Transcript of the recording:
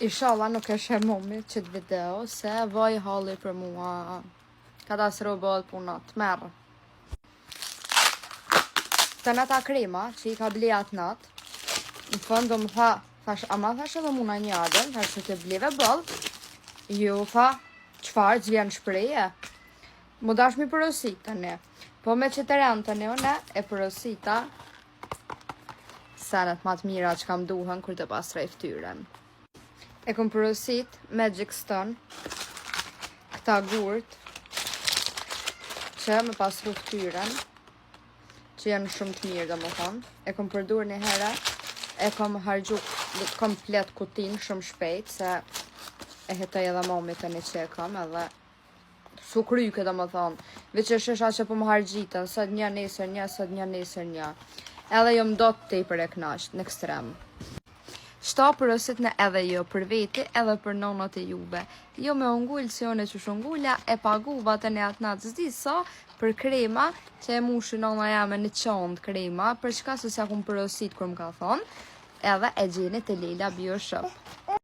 Inshallah nuk e shem momit qëtë video, se vaj halli për mua. Katastrofal punat, merë. Të nata krema që i ka ble atë natë, në fund do më thash, ama thash edhe muna një adën, thash që të bleve bëllë, ju tha, qfar gjvjen shpreje? Mu dash mi përosit të ne, po me që të rënë të ne, une e përosita senet matë mira që kam duhen kër të pastrej ftyren. E kom përosit Magic Stone, këta gurt, që me pastru ftyren, që janë shumë të mirë dhe më thonë. E kom përdur një herë, e kom hargju komplet kutin shumë shpejt, se e hetoj edhe momit e një që e kom, edhe su kryke dhe më thonë. Veq e shesha që po më hargjitën, sot një, nesër një, sot një, nesër një. Edhe jo më do të te për e knasht, në ekstrem. Shta përosit në edhe jo për veti, edhe për nonat e juve. Jo me ungullë që one që shungullja, e paguva të ne atë natë zdi sa për krema, që e mushi nona jame në qandë krema, për çka se s'ja kum përosit kër më ka thonë, edhe e gjeni të Leila Bio Shop.